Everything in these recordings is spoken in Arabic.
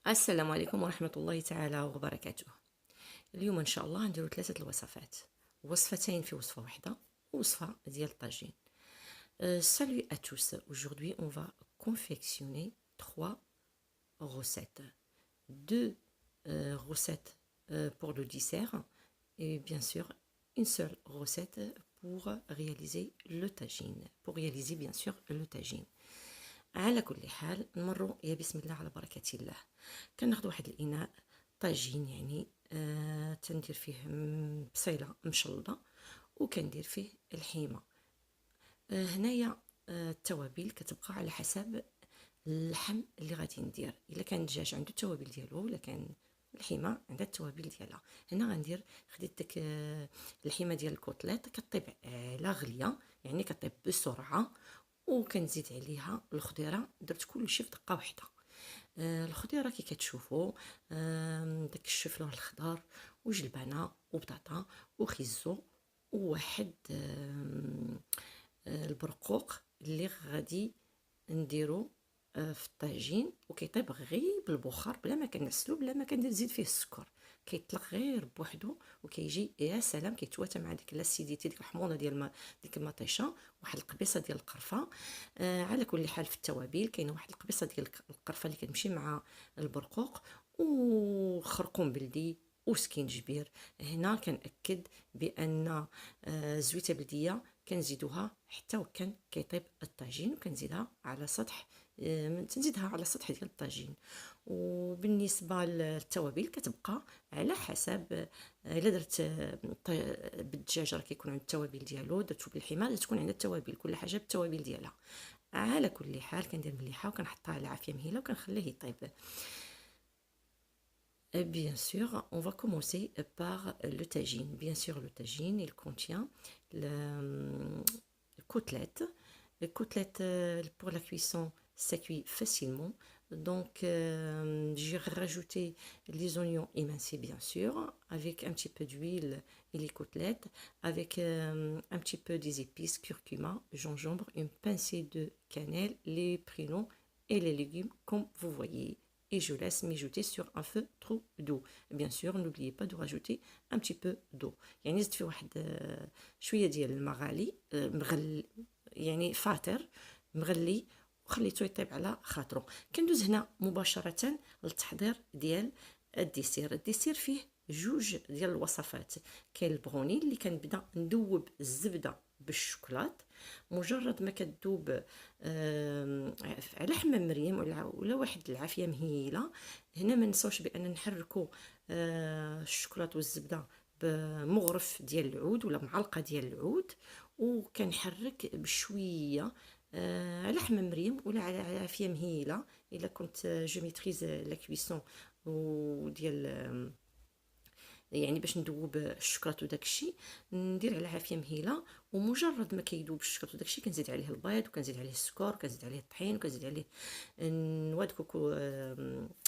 السلام عليكم ورحمة الله تعالى وبركاته. اليوم إن شاء الله نديرو 3 الوصفات، وصفتين في وصفة واحدة ووصفة ديال الطاجين. Salut à tous, aujourd'hui on va confectionner 3 recettes. 2 recettes pour le dessert et bien sûr une seule recette pour réaliser le tagine. Pour réaliser bien sûr le tagine. على كل حال نمروا يا بسم الله على بركة الله. كناخذ واحد الاناء طاجين، يعني تندير فيه بصيله مشلضه وكندير فيه الحيمه. هنايا التوابل كتبقى على حسب اللحم اللي غادي ندير. الا كان الدجاج عنده التوابل ديالو، ولا كان الحيمه عندها التوابل ديالها. هنا غندير خديت داك الحيمه ديال الكوتليت كطيب على غليه، يعني كطيب بسرعه، وكنزيد عليها الخضيره. درت كلشي في دقه واحده. الخضيره كي كتشوفوا داك الشفلور الخضر وجلبانه وبطاطا وخيزو وواحد البرقوق اللي غادي نديرو في الطاجين، وكيطيب غير بالبخار بلا ما كنعسلو بلا ما كنزيد فيه السكر. كيطلق غير بوحدو وكيجي يا سلام، كيتواتى مع ديك لاسيديتي، ديك الحموضه ديال ديك المطيشه، واحد القبيصه ديال القرفه. على كل حال في التوابل كاينه واحد القبيصه ديال القرفه اللي كتمشي مع البرقوق، وخرقوم بلدي وسكينجبير. هنا كنأكد بان زويته بلديه كنزيدوها حتى وكان كيطيب الطاجين، وكنزيدها على سطح تنزيدها على سطح ديال الطاجين. وبالنسبه للتوابل كتبقى على حسب. الا درت بالدجاج راه كيكون عند التوابل ديالو، درتو بالحمار تكون عندها التوابل، كل حاجه بالتوابل ديالها. على كل حال كندير مليحه وكنحطها على عافيه مهيله وكنخليه يطيب. Bien sûr, on va commencer par le tagine. Bien sûr, le tagine, il contient le côtelette. Les côtelettes, pour la cuisson, ça cuit facilement. Donc, j'ai rajouté les oignons émincés, bien sûr, avec un petit peu d'huile et les côtelettes, avec un petit peu des épices, curcuma, gingembre, une pincée de cannelle, les prénoms et les légumes, comme vous voyez. Et je laisse mijoter sur un feu trop doux. Bien sûr, n'oubliez pas de rajouter un petit peu d'eau. يعني زدت فيه واحد شويه ديال المغالي مغلي، يعني فاتر مغلي، وخليته يطيب على خاطرو. كندوز هنا مباشره للتحضير ديال الديسير. الديسير فيه جوج ديال الوصفات. كاين البغوني اللي كنبدا ندوب الزبده بالشوكولات. مجرد ما كتذوب على حمام مريم ولا واحد العافيه مهيله. هنا ما نساوش بان نحركوا الشوكولات والزبده بمغرف ديال العود ولا معلقه ديال العود، وكنحرك بشويه على حمام مريم ولا على عافيه مهيله. الا كنت جو ميتريز لا كويسون وديال يعني باش ندوب الشكلاط وداكشي، ندير على عافيه مهيله. ومجرد ما كيذوب الشكلاط وداكشي كنزيد عليه البيض، وكنزيد عليه السكر، وكنزيد عليه الطحين، وكنزيد عليه نواه كوكو،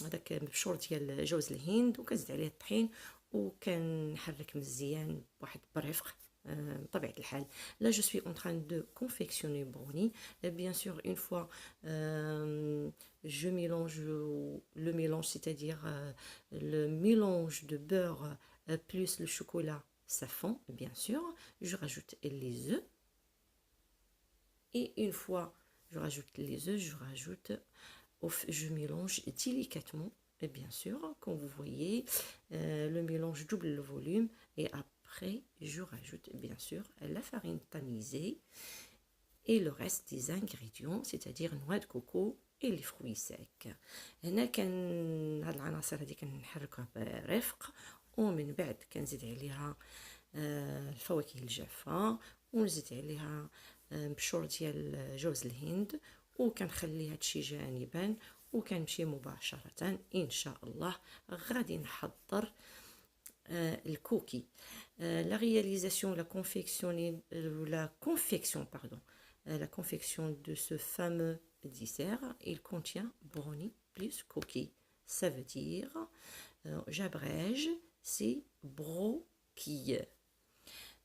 هذاك مبشور ديال جوز الهند، وكنزيد عليه الطحين، وكنحرك مزيان بواحد برفق. بطبيعة الحال. Là je suis en train de confectionner brownie. Bien sûr, une fois je mélange le mélange, c'est-à-dire le mélange de beurre plus le chocolat, ça fond, bien sûr. Je rajoute les œufs. Et une fois je rajoute les œufs, je mélange délicatement. Et bien sûr, comme vous voyez, le mélange double le volume. Et après, je rajoute bien sûr la farine tamisée et le reste des ingrédients, c'est-à-dire noix de coco et les fruits secs. هنا كان هاد العناصر هذه كنحركها برفق، ومن بعد كنزيد عليها الفواكه الجافه، ونزيد عليها مبشور ديال جوز الهند، وكنخلي هادشي جانبا، وكنمشي مباشره ان شاء الله غادي نحضر الكوكي. La réalisation, la confection de ce fameux dessert, il contient brownie plus cookie. Ça veut dire, j'abrège, c'est broquille.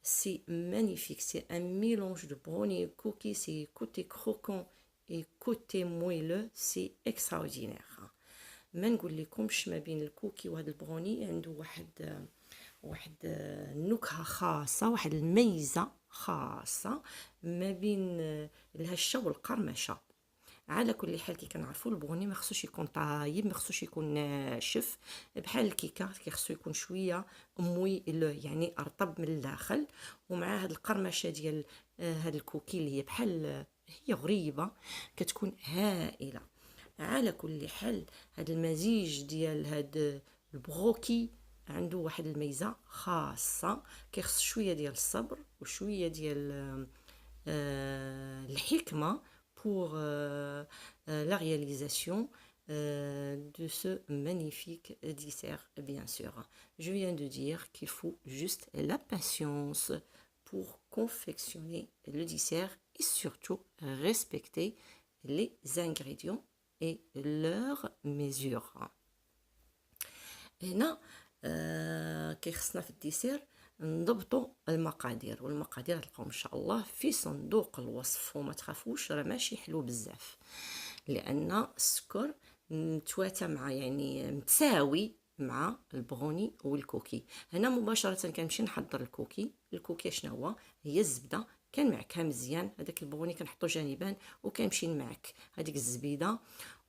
C'est magnifique, c'est un mélange de brownie et cookie, c'est côté croquant et côté moelleux, c'est extraordinaire. ما نقول لكمش ما بين الكوكي وهذا البروني عنده واحد نكهة خاصة، واحد الميزة خاصة ما بين الهشة والقرمشة. على كل حال كي كنعرفوا البروني ما خصوش يكون طايب، ما خصوش يكون ناشف بحال الكيكه، خصو يكون شويه موي يعني ارطب من الداخل. ومع هاد القرمشه ديال هاد الكوكي اللي هي بحال هي غريبه كتكون هائله. على كل حال هاد المزيج ديال هاد البروكي عنده واحد الميزه خاصه، كيخص شويه ديال الصبر وشويه ديال الحكمه pour la réalisation de ce magnifique dessert, bien sûr. Je viens de dire qu'il faut juste la patience pour confectionner le dessert et surtout respecter les ingrédients et leurs mesures. هنا كيخصنا في الديسير نضبطوا المقادير، والمقادير تلقاهم ان شاء الله في صندوق الوصف، وما تخافوش راه ماشي حلو بزاف لان السكر متواتى مع يعني متساوي مع البروني والكوكي. هنا مباشره كنمشي نحضر الكوكي شنو هو؟ هي الزبده كنمعكها مزيان، هذاك البروني كنحطو جانبا وكنمشي نمعك هذيك الزبيده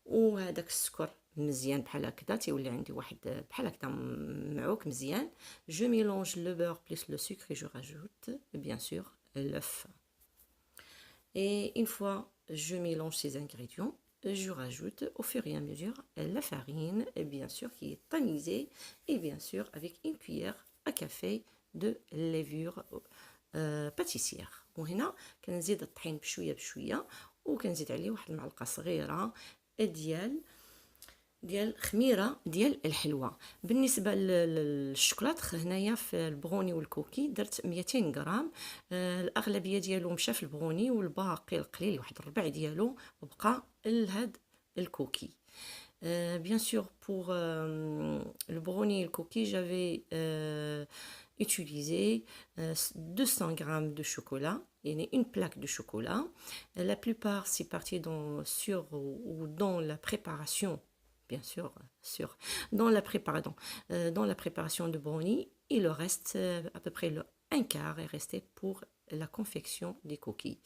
وهذاك السكر مزيان بحال هكذا، تيولي عندي واحد بحال هكذا معوك مزيان. جو ميلونج لو beurre plus le sucre et je rajoute bien sûr l'œuf. Et une fois je mélange ces ingrédients, je rajoute au fur et à mesure la farine, et bien sûr qui est tamisée, et bien sûr avec une cuillère à café de levure pâtissière. وهنا كنزيد الطحين بشويه بشويه، وكنزيد عليه واحد المعلقه صغيره ديال خميره ديال الحلوى. بالنسبه للشوكولات هنايا في البروني والكوكي درت 200 غرام، الاغلبيه ديالو مشى في البروني والباقي القليل واحد الربع ديالو بقى لهاد الكوكي. Bien sûr, pour le brownie et le cookie, j'avais utilisé 200 grammes de chocolat, une plaque de chocolat. La plupart, c'est parti dans la préparation, bien sûr, dans la préparation de brownie. Il le reste à peu près un quart est resté pour la confection des cookies.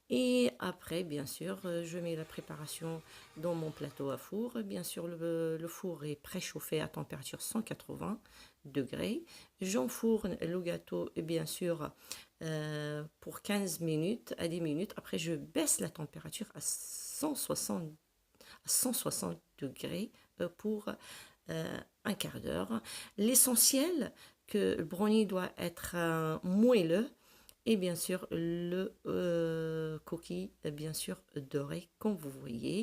Et après, bien sûr, je mets la préparation dans mon plateau à four. Bien sûr, le four est préchauffé à température 180 degrés. J'enfourne le gâteau, bien sûr, pour 15 minutes à 10 minutes. Après, je baisse la température à 160 degrés pour un quart d'heure. L'essentiel, que le brownie doit être moelleux. Et bien sûr, le cookie, bien sûr, doré, comme vous voyez.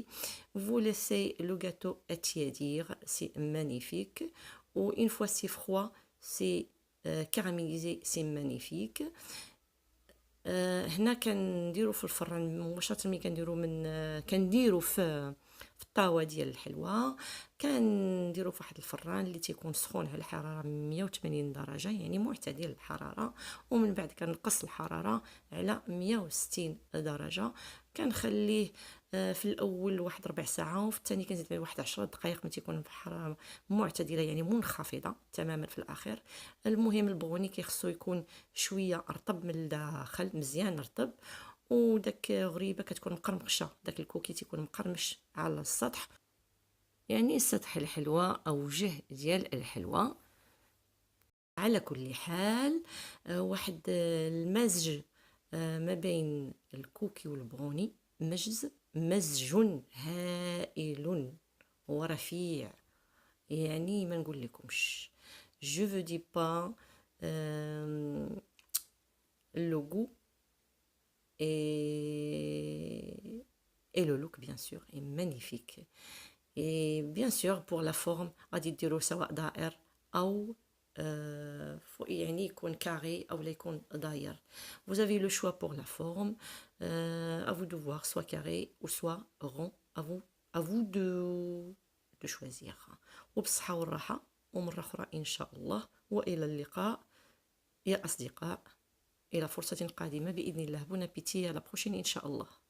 Vous laissez le gâteau tiédir, c'est magnifique. Ou une fois c'est froid, c'est caramélisé, c'est magnifique. هنا كنديرو في الفران مباشرة، ملي كنديرو في الطاوه ديال الحلوى، كنديرو في واحد الفران اللي تيكون سخون على حراره 180 درجه يعني معتدل الحراره، ومن بعد كنقص الحراره على 160 درجه. كنخليه في الاول واحد ربع ساعه، وفي الثاني كنزيد عليه واحد 10 دقائق ملي تيكون بحراره معتدله يعني منخفضه تماما في الاخير. المهم البروني كيخصو يكون شويه رطب من الداخل، مزيان رطب، وداك غريبه كتكون مقرمشه، داك الكوكي تيكون مقرمش على السطح، يعني سطح الحلوى او وجه ديال الحلوى. على كل حال واحد المزج ما بين الكوكي والبروني، مزج هائل ورفيع، يعني ما نقول لكمش. je veux dire pas le goût et le look bien sûr est magnifique. Et bien sûr pour la forme غادي ديروا سواء دائر او يعني يكون كاري او لا يكون داير. Vous avez le choix pour la forme, à vous de voir, soit carré ou soit rond, à vous de choisir. وبالصحة والراحة، ومرة أخرى إن شاء الله، وإلى اللقاء يا أصدقاء، إلى فرصة قادمة بإذن الله. بون أبيتي، à la prochaine إن شاء الله.